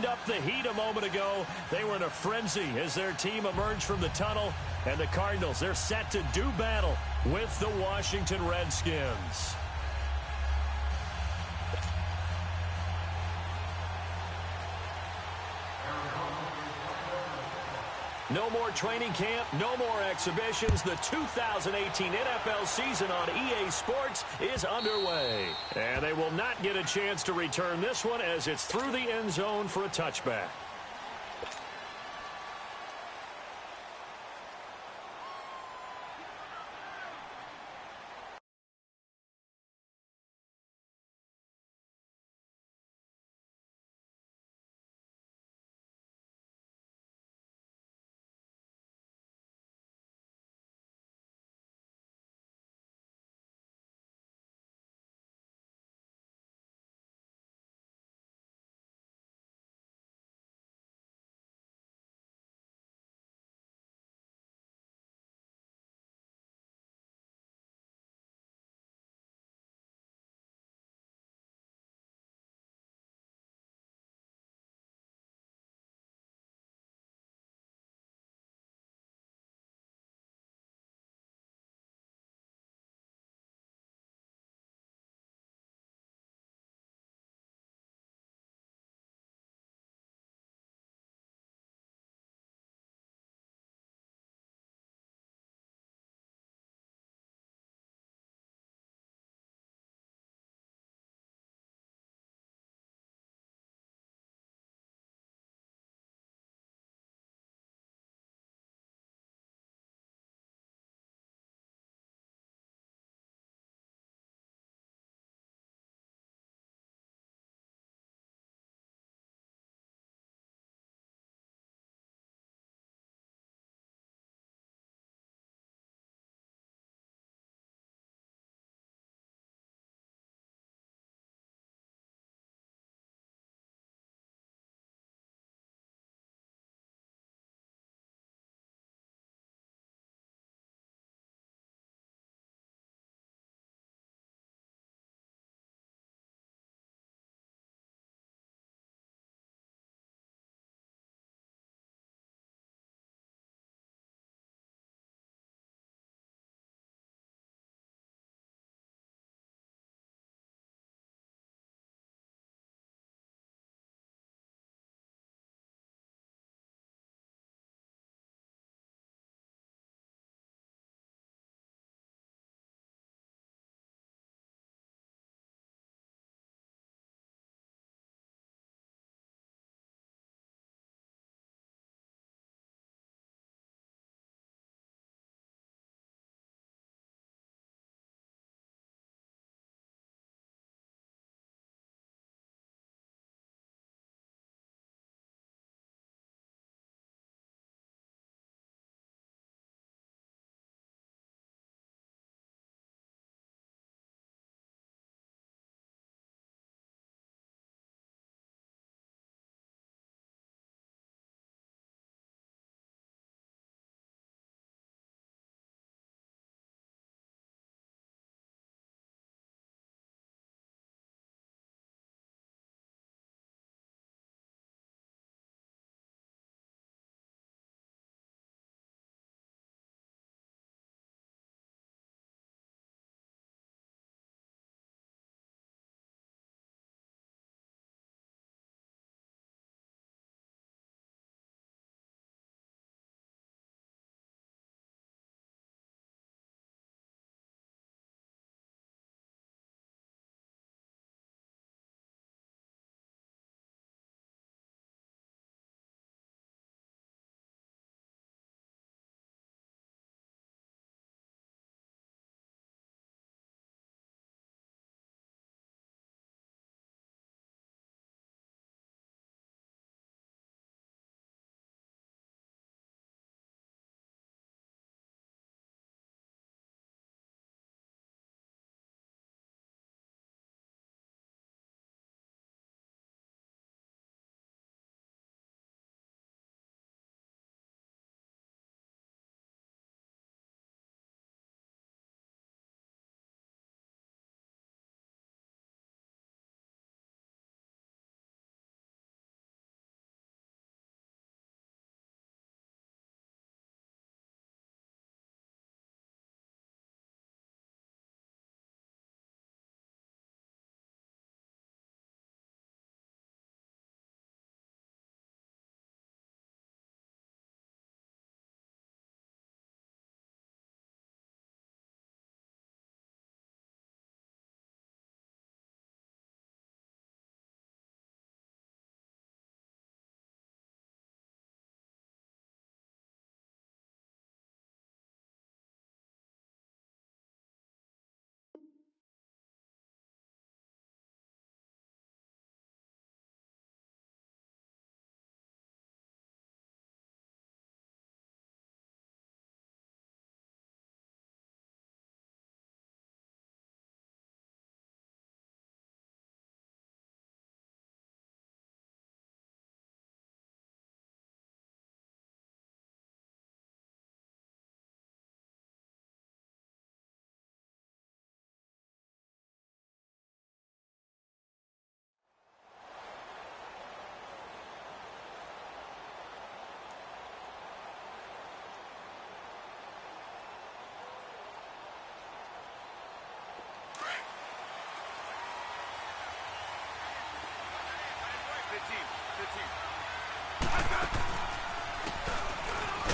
turned up the heat a moment ago. They were in a frenzy as their team emerged from the tunnel. And the Cardinals, they're set to do battle with the Washington Redskins. No more training camp, no more exhibitions. The 2018 NFL season on EA Sports is underway. And they will not get a chance to return this one as it's through the end zone for a touchback.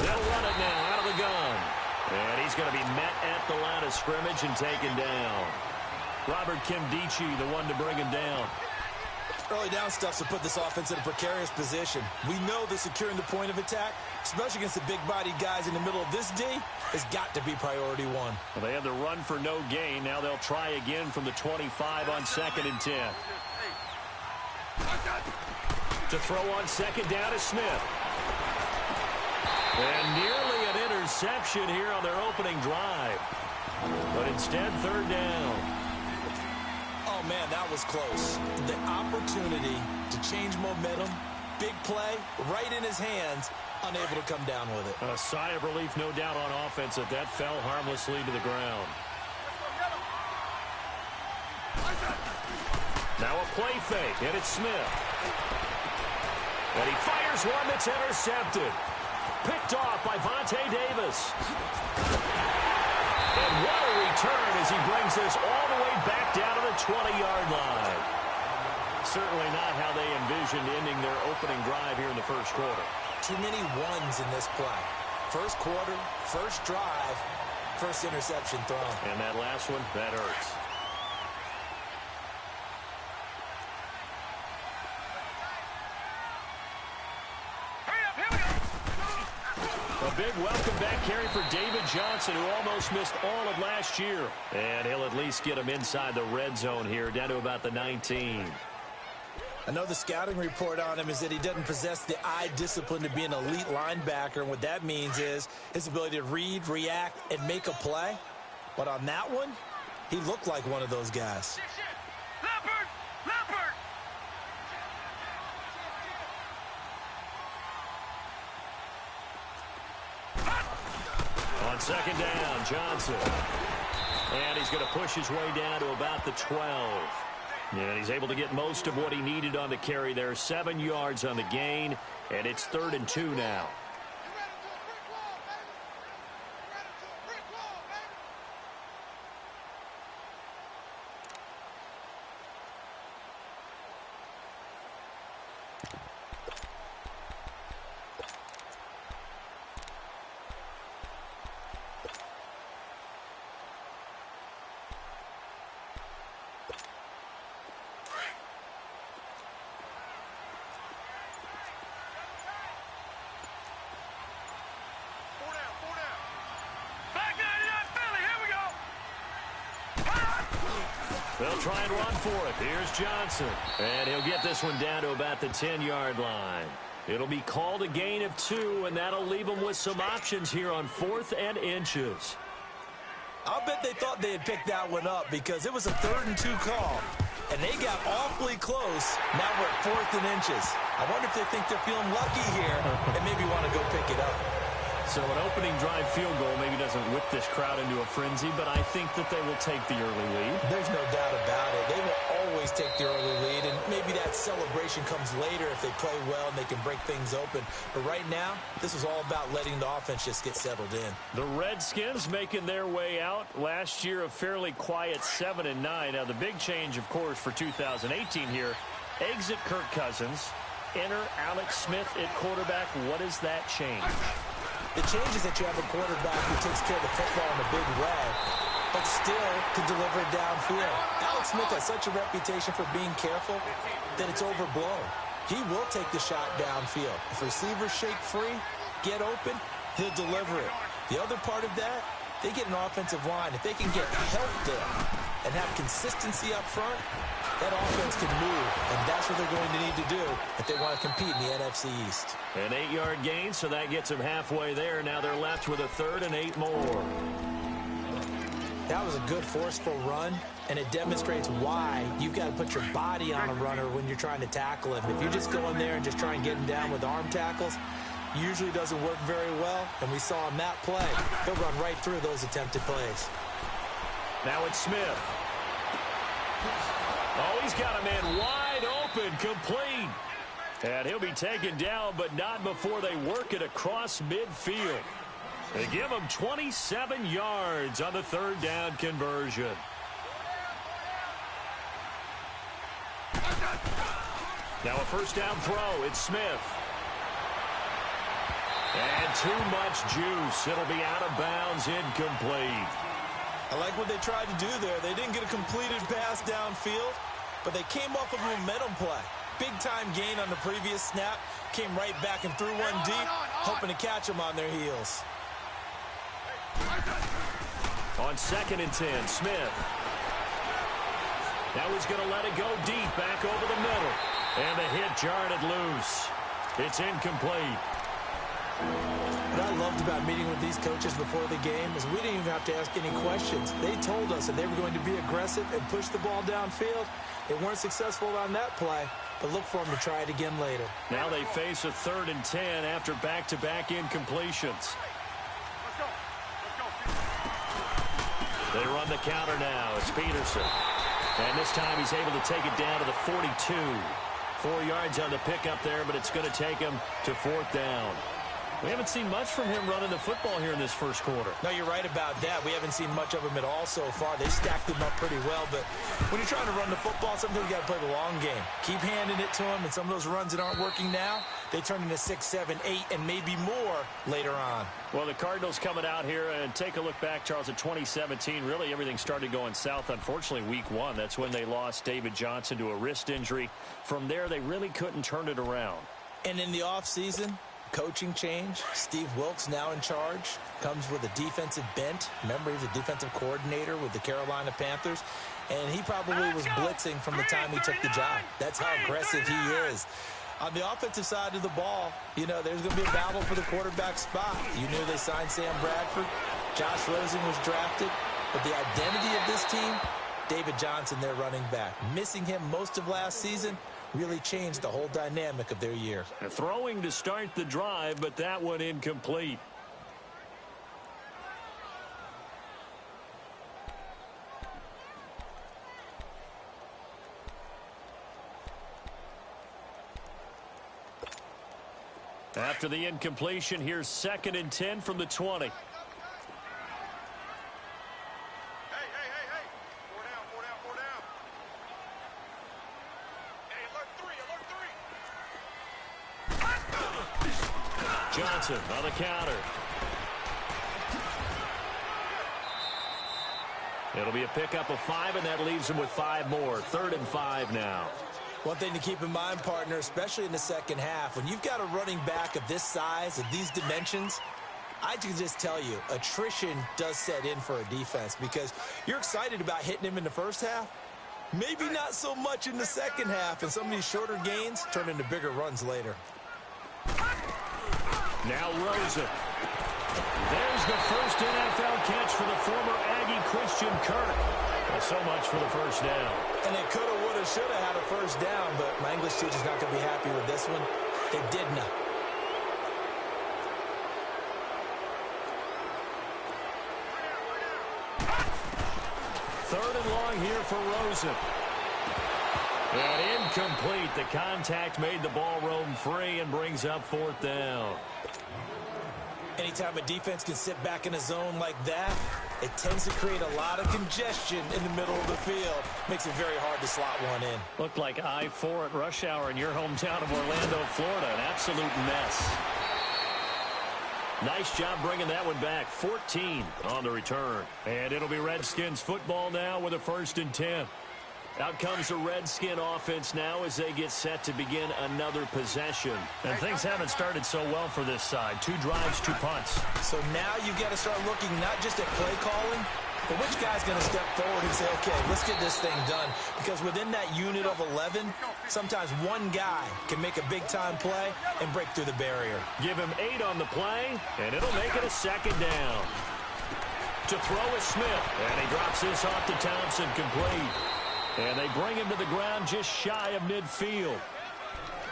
They'll run it now out of the gun. And he's going to be met at the line of scrimmage and taken down. Robert Kimdichie, the one to bring him down. Early down stuff to put this offense in a precarious position. We know that securing the point of attack, especially against the big-bodied guys in the middle of this D, has got to be priority one. Well, they had the run for no gain. Now they'll try again from the 25 on 2nd and 10. To throw on 2nd down is Smith. And nearly an interception here on their opening drive. But instead, 3rd down. Oh, man, that was close. The opportunity to change momentum, big play, right in his hands, unable to come down with it. A sigh of relief, no doubt, on offense that fell harmlessly to the ground. Now a play fake, and it's Smith. And he fires one that's intercepted. Picked off by Vontae Davis. And what a return as he brings this all the way back down to the 20-yard line. Certainly not how they envisioned ending their opening drive here in the first quarter. Too many ones in this play. First quarter, first drive, first interception thrown. And that last one, that hurts. A big welcome back carry for David Johnson, who almost missed all of last year. And he'll at least get him inside the red zone here, down to about the 19. I know the scouting report on him is that he doesn't possess the eye discipline to be an elite linebacker. And what that means is his ability to read, react, and make a play. But on that one, he looked like one of those guys. On 2nd down, Johnson. And he's going to push his way down to about the 12. And he's able to get most of what he needed on the carry there. 7 yards on the gain, and it's 3rd and 2 now. They'll try and run for it. Here's Johnson. And he'll get this one down to about the 10-yard line. It'll be called a gain of 2, and that'll leave them with some options here on 4th and inches. I'll bet they thought they had picked that one up because it was a 3rd and 2 call. And they got awfully close. Now we're at 4th and inches. I wonder if they think they're feeling lucky here and maybe want to go pick it up. So an opening drive field goal maybe doesn't whip this crowd into a frenzy, but I think that they will take the early lead. There's no doubt about it. They will always take the early lead, and maybe that celebration comes later if they play well and they can break things open. But right now, this is all about letting the offense just get settled in. The Redskins making their way out. Last year, a fairly quiet 7-9. Now, the big change, of course, for 2018 here, exit Kirk Cousins, enter Alex Smith at quarterback. What does that change? The change is that you have a quarterback who takes care of the football in a big way, but still can deliver it downfield. Alex Smith has such a reputation for being careful that it's overblown. He will take the shot downfield. If receivers shake free, get open, he'll deliver it. The other part of that, they get an offensive line. If they can get help there and have consistency up front, that offense can move, and that's what they're going to need to do if they want to compete in the NFC East. An 8-yard gain, so that gets them halfway there. Now they're left with a 3rd and 8 more. That was a good forceful run, and it demonstrates why you've got to put your body on a runner when you're trying to tackle him. If you just go in there and just try and get him down with arm tackles, usually doesn't work very well, and we saw on that play, he'll run right through those attempted plays. Now it's Smith. Oh, he's got a man wide open, complete. And he'll be taken down, but not before they work it across midfield. They give him 27 yards on the 3rd down conversion. Now a first down throw. It's Smith. And too much juice. It'll be out of bounds, incomplete. I like what they tried to do there. They didn't get a completed pass downfield, but they came off of a momentum play. Big-time gain on the previous snap. Came right back and threw one deep, hoping to catch them on their heels. On 2nd and 10, Smith. Now he's going to let it go deep, back over the middle. And the hit jarred it loose. It's incomplete. What I loved about meeting with these coaches before the game is we didn't even have to ask any questions. They told us that they were going to be aggressive and push the ball downfield. They weren't successful on that play, but look for them to try it again later. Now they face a 3rd and 10 after back-to-back incompletions. They run the counter now. It's Peterson. And this time he's able to take it down to the 42. 4 yards on the pickup there, but it's going to take him to 4th down. We haven't seen much from him running the football here in this first quarter. No, you're right about that. We haven't seen much of him at all so far. They stacked him up pretty well, but when you're trying to run the football, sometimes you got to play the long game. Keep handing it to him, and some of those runs that aren't working now, they turn into 6, 7, 8, and maybe more later on. Well, the Cardinals coming out here, and take a look back, Charles, at 2017. Really, everything started going south, unfortunately, week 1. That's when they lost David Johnson to a wrist injury. From there, they really couldn't turn it around. And in the offseason, coaching change. Steve Wilks now in charge. Comes with a defensive bent. Remember, he's a defensive coordinator with the Carolina Panthers. And he probably was blitzing from the time he took the job. That's how aggressive he is. On the offensive side of the ball, you know, there's going to be a battle for the quarterback spot. You knew they signed Sam Bradford. Josh Rosen was drafted. But the identity of this team, David Johnson, their running back. Missing him most of last season really changed the whole dynamic of their year. Throwing to start the drive, but that one incomplete. After the incompletion, here's 2nd and 10 from the 20. Johnson on the counter. It'll be a pickup of 5, and that leaves him with 5 more. 3rd and 5 now. One thing to keep in mind, partner, especially in the second half, when you've got a running back of this size, of these dimensions, I can just tell you, attrition does set in for a defense because you're excited about hitting him in the first half. Maybe not so much in the second half, and some of these shorter gains turn into bigger runs later. Now Rosen. There's the first NFL catch for the former Aggie Christian Kirk. Well, so much for the first down. And they coulda, woulda, shoulda had a first down, but my English teacher's not going to be happy with this one. They did not. Third and long here for Rosen. And incomplete. The contact made the ball roam free and brings up 4th down. Anytime a defense can sit back in a zone like that, it tends to create a lot of congestion in the middle of the field. Makes it very hard to slot one in. Looked like I-4 at rush hour in your hometown of Orlando, Florida. An absolute mess. Nice job bringing that one back. 14 on the return. And it'll be Redskins football now with a 1st and 10. Out comes the Redskin offense now as they get set to begin another possession. And things haven't started so well for this side. 2 drives, 2 punts. So now you've got to start looking not just at play calling, but which guy's going to step forward and say, okay, let's get this thing done. Because within that unit of 11, sometimes one guy can make a big-time play and break through the barrier. Give him 8 on the play, and it'll make it a 2nd down. To throw is Smith, and he drops this off to Thompson, complete. And they bring him to the ground just shy of midfield.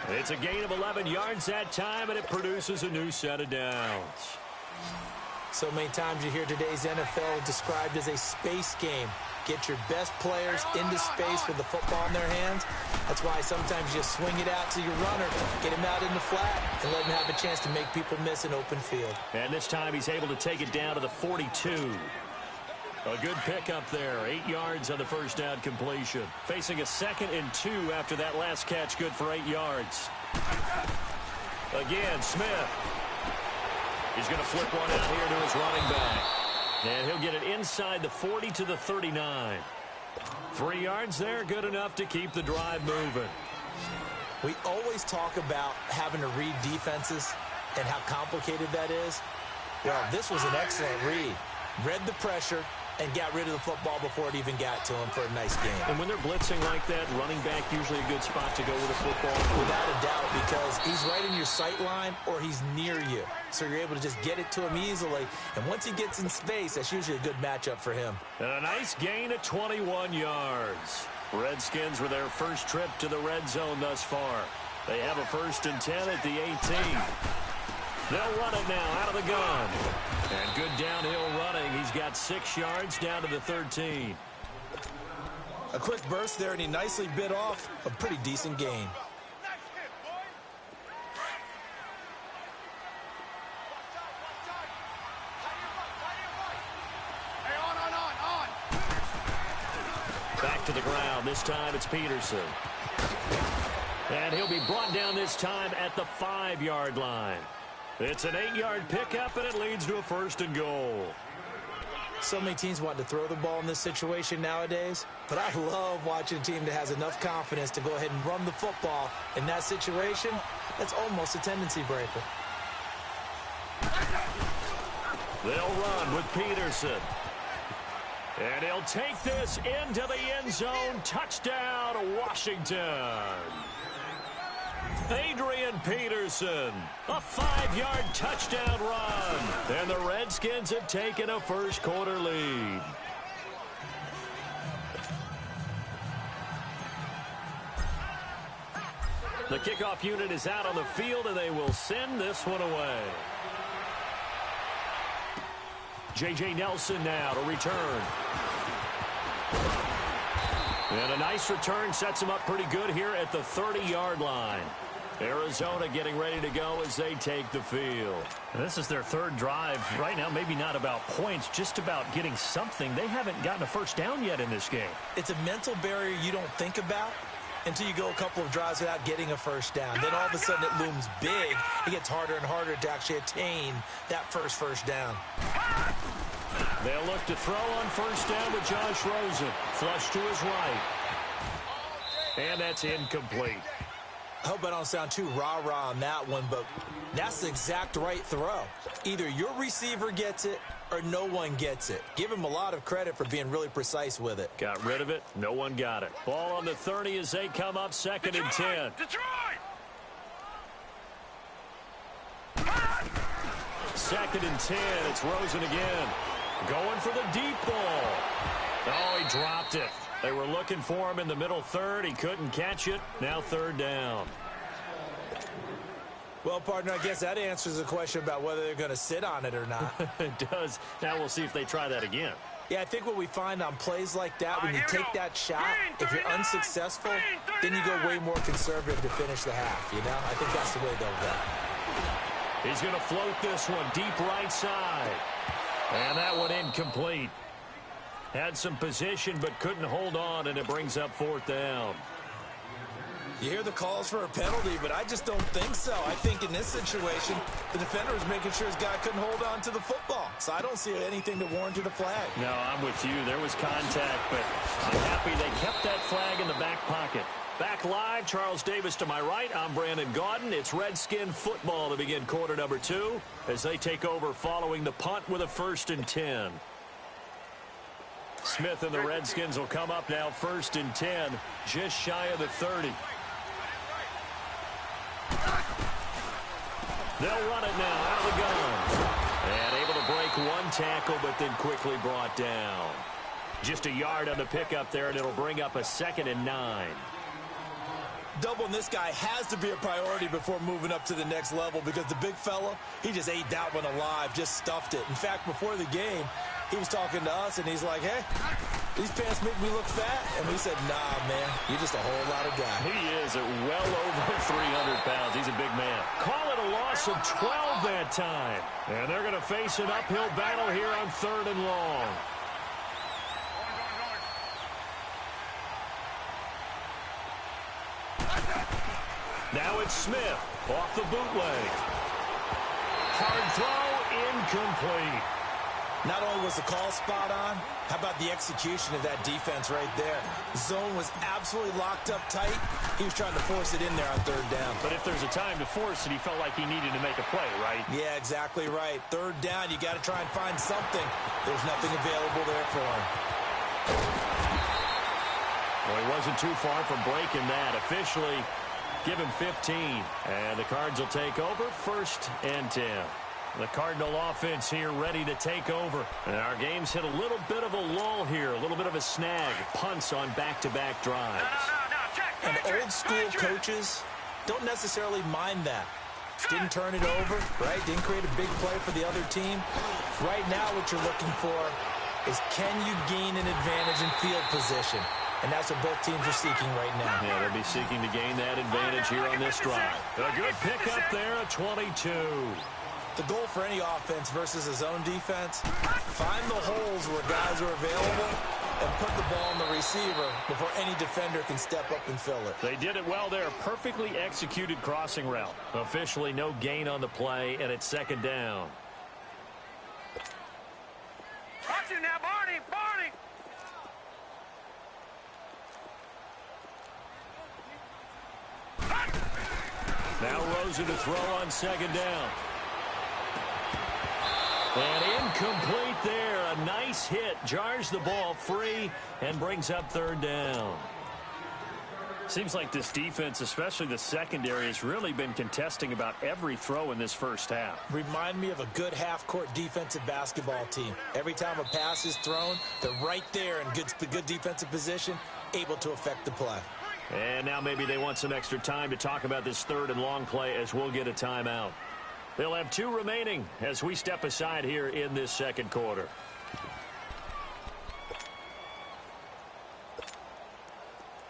It's a gain of 11 yards that time, and it produces a new set of downs. So many times you hear today's NFL described as a space game. Get your best players into space with the football in their hands. That's why sometimes you swing it out to your runner, get him out in the flat, and let him have a chance to make people miss an open field. And this time he's able to take it down to the 42. A good pickup there. 8 yards on the first down completion. Facing a 2nd and 2 after that last catch. Good for 8 yards. Again, Smith. He's going to flip one out here to his running back. And he'll get it inside the 40 to the 39. 3 yards there, good enough to keep the drive moving. We always talk about having to read defenses and how complicated that is. Well, this was an excellent read. Read the pressure and got rid of the football before it even got to him for a nice game. And when they're blitzing like that, running back usually a good spot to go with a football. Without a doubt, because he's right in your sight line or he's near you. So you're able to just get it to him easily. And once he gets in space, that's usually a good matchup for him. And a nice gain of 21 yards. Redskins with their first trip to the red zone thus far. They have a 1st and 10 at the 18. They'll run it now out of the gun. And good downhill running. He's got 6 yards down to the 13. A quick burst there, and he nicely bit off a pretty decent gain. Back to the ground. This time it's Peterson. And he'll be brought down this time at the 5-yard line. It's an 8-yard pickup, and it leads to a 1st and goal. So many teams want to throw the ball in this situation nowadays, but I love watching a team that has enough confidence to go ahead and run the football. In that situation, that's almost a tendency breaker. They'll run with Peterson. And he'll take this into the end zone. Touchdown, Washington. Adrian Peterson, a 5-yard touchdown run. And the Redskins have taken a first-quarter lead. The kickoff unit is out on the field, and they will send this one away. J.J. Nelson now to return. And a nice return sets him up pretty good here at the 30-yard line. Arizona getting ready to go as they take the field. And this is their 3rd drive. Right now, maybe not about points, just about getting something. They haven't gotten a first down yet in this game. It's a mental barrier you don't think about until you go a couple of drives without getting a first down. Then all of a sudden it looms big. It gets harder and harder to actually attain that first down. They'll look to throw on first down with Josh Rosen. Flush to his right. And that's incomplete. I hope I don't sound too rah-rah on that one, but that's the exact right throw. Either your receiver gets it or no one gets it. Give him a lot of credit for being really precise with it. Got rid of it. No one got it. Ball on the 30 as they come up 2nd and 10. Detroit! 2nd and 10. It's Rosen again. Going for the deep ball. Oh, he dropped it. They were looking for him in the middle 3rd. He couldn't catch it. Now 3rd down. Well, partner, I guess that answers the question about whether they're going to sit on it or not. It does. Now we'll see if they try that again. Yeah, I think what we find on plays like that, when you take that shot, if you're unsuccessful, then you go way more conservative to finish the half, you know? I think that's the way they'll go. He's going to float this one deep right side. And that one incomplete. Had some position but couldn't hold on, and it brings up 4th down. You hear the calls for a penalty, but I just don't think so. I think in this situation, the defender was making sure his guy couldn't hold on to the football. So I don't see anything that warranted a flag. No, I'm with you. There was contact, but I'm happy they kept that flag in the back pocket. Back live, Charles Davis to my right. I'm Brandon Gaudin. It's Redskin football to begin quarter number 2 as they take over following the punt with a 1st and 10. Smith and the Redskins will come up now 1st and 10, just shy of the 30. They'll run it now out of the gun. And able to break one tackle, but then quickly brought down. Just a yard on the pickup there, and it'll bring up a 2nd and 9. Doubling this guy has to be a priority before moving up to the next level, because the big fella, he just ate that one alive, just stuffed it. In fact, before the game, he was talking to us, and he's like, hey, these pants make me look fat. And we said, nah, man, you're just a whole lot of guy. He is at well over 300 pounds. He's a big man. Call it a loss of 12 that time. And they're going to face an uphill battle here on 3rd and long. Smith off the bootleg. Hard throw, incomplete. Not only was the call spot on, how about the execution of that defense right there? The zone was absolutely locked up tight. He was trying to force it in there on third down. But if there's a time to force it, he felt like he needed to make a play, right? Yeah, exactly right. Third down, you got to try and find something. There's nothing available there for him. Well, he wasn't too far from breaking that. Officially, give him 15. And the Cards will take over, 1st and 10. The Cardinal offense here ready to take over. And our game's hit a little bit of a lull here, a little bit of a snag. Punts on back-to-back drives. And old-school coaches don't necessarily mind that. Didn't turn it over, right? Didn't create a big play for the other team. Right now what you're looking for is can you gain an advantage in field position? And that's what both teams are seeking right now. Yeah, they'll be seeking to gain that advantage here on this drive. A good pickup there, a 22. The goal for any offense versus a zone defense, find the holes where guys are available and put the ball on the receiver before any defender can step up and fill it. They did it well there. Perfectly executed crossing route. Officially no gain on the play, and it's 2nd down. Watch it now, Barney! Barney! Now Rosen to throw on 2nd down. And incomplete there. A nice hit. Jars the ball free and brings up 3rd down. Seems like this defense, especially the secondary, has really been contesting about every throw in this first half. Remind me of a good half-court defensive basketball team. Every time a pass is thrown, they're right there in good defensive position, able to affect the play. And now maybe they want some extra time to talk about this 3rd and long play as we'll get a timeout. They'll have 2 remaining as we step aside here in this 2nd quarter.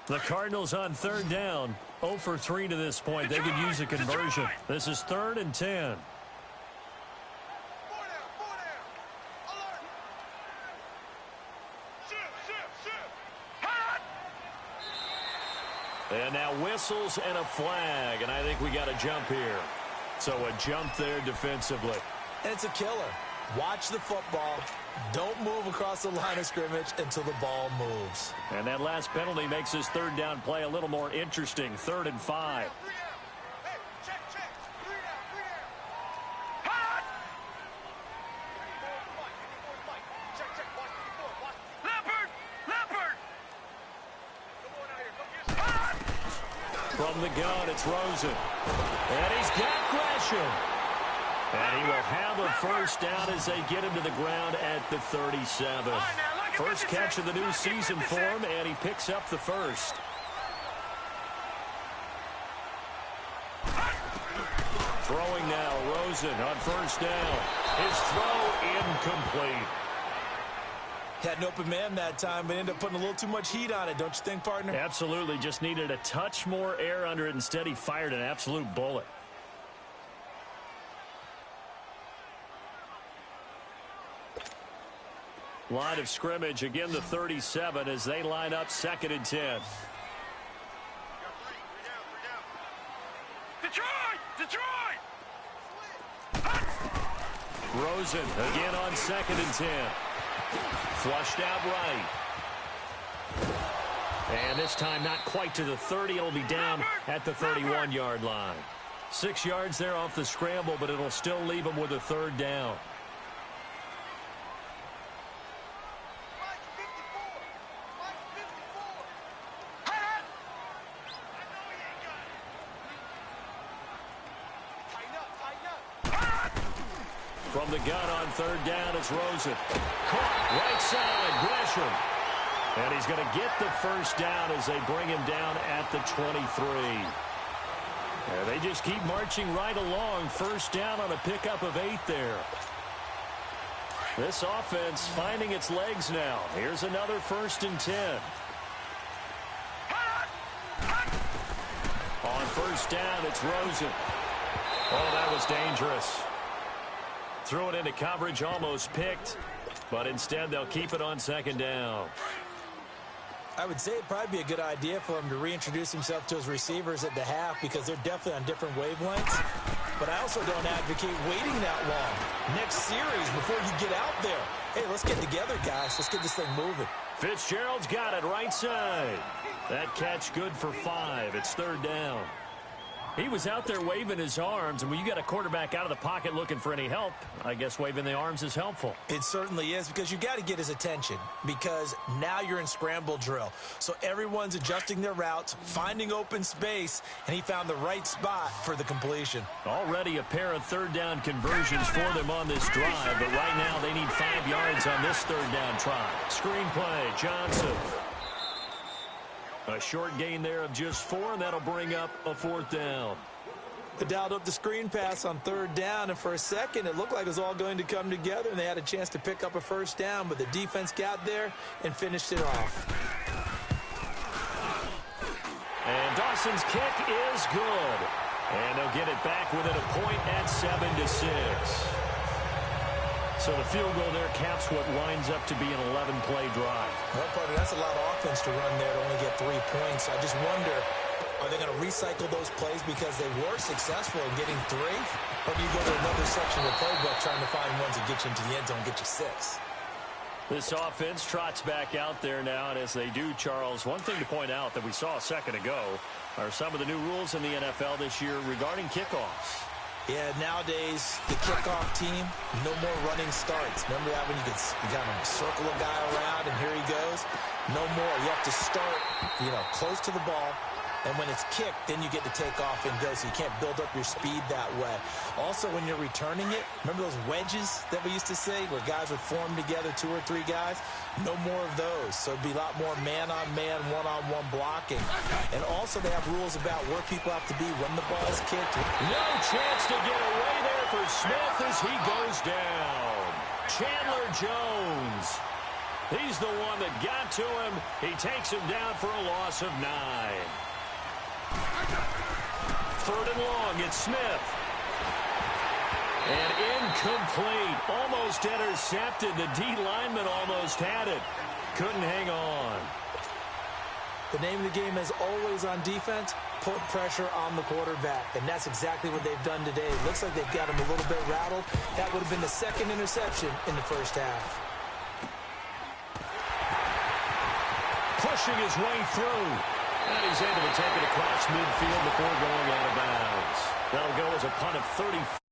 The Cardinals on 3rd down. 0 for 3 to this point. They could use a conversion. This is 3rd and 10. And now whistles and a flag, and I think we got a jump here. So a jump there defensively. And it's a killer. Watch the football. Don't move across the line of scrimmage until the ball moves. And that last penalty makes this 3rd down play a little more interesting. 3rd and 5. From the gun, it's Rosen. And he's got Gresham. And he will have a 1st down as they get him to the ground at the 37. First catch of the new season for him, and he picks up the 1st. Throwing now, Rosen on 1st down. His throw incomplete. Had an open man that time, but ended up putting a little too much heat on it, don't you think, partner? Absolutely. Just needed a touch more air under it. Instead, he fired an absolute bullet. Line of scrimmage, again the 37 as they line up 2nd and 10. Detroit! Detroit! Rosen again on 2nd and 10. Flushed out right. And this time not quite to the 30. It'll be down at the 31-yard line. 6 yards there off the scramble, but it'll still leave him with a 3rd down. From the gun on 3rd down, it's Rosen. Caught right side, Gresham. And he's going to get the 1st down as they bring him down at the 23. And they just keep marching right along. 1st down on a pickup of 8 there. This offense finding its legs now. Here's another 1st and 10. On 1st down, it's Rosen. Oh, that was dangerous. Threw it into coverage, almost picked, but instead they'll keep it on 2nd down. I would say it'd probably be a good idea for him to reintroduce himself to his receivers at the half because they're definitely on different wavelengths. But I also don't advocate waiting that long. Next series before you get out there. Hey, let's get together, guys. Let's get this thing moving. Fitzgerald's got it right side. That catch good for 5. It's 3rd down. He was out there waving his arms, and when you got a quarterback out of the pocket looking for any help, I guess waving the arms is helpful. It certainly is, because you got to get his attention, because now you're in scramble drill. So everyone's adjusting their routes, finding open space, and he found the right spot for the completion. Already a pair of 3rd down conversions for them on this drive, but right now they need 5 yards on this 3rd down try. Screenplay, Johnson. A short gain there of just 4, and that'll bring up a 4th down. They dialed up the screen pass on 3rd down, and for a second it looked like it was all going to come together, and they had a chance to pick up a 1st down, but the defense got there and finished it off. And Dawson's kick is good. And they'll get it back within a point at 7-6. So the field goal there caps what winds up to be an 11-play drive. Well, partner, that's a lot of offense to run there to only get 3 points. I just wonder, are they going to recycle those plays because they were successful in getting 3? Or do you go to another section of the playbook trying to find ones that get you into the end zone and get you 6? This offense trots back out there now, and as they do, Charles, one thing to point out that we saw a second ago are some of the new rules in the NFL this year regarding kickoffs. Yeah, nowadays, the kickoff team, no more running starts. Remember that when you kind of circle a guy around and here he goes? No more. You have to start, close to the ball. And when it's kicked, then you get to take off and go, so you can't build up your speed that way. Also, when you're returning it, remember those wedges that we used to say where guys would form together, 2 or 3 guys? No more of those. So it'd be a lot more man-on-man, one-on-one blocking. And also they have rules about where people have to be when the ball's kicked. No chance to get away there for Smith as he goes down. Chandler Jones. He's the one that got to him. He takes him down for a loss of 9. 3rd and long, it's Smith. And incomplete. Almost intercepted. The D lineman almost had it. Couldn't hang on. The name of the game is always on defense, put pressure on the quarterback. And that's exactly what they've done today. It looks like they've got him a little bit rattled. That would have been the 2nd interception in the 1st half. Pushing his way through. And he's able to take it across midfield before going out of bounds. That'll go as a punt of 30.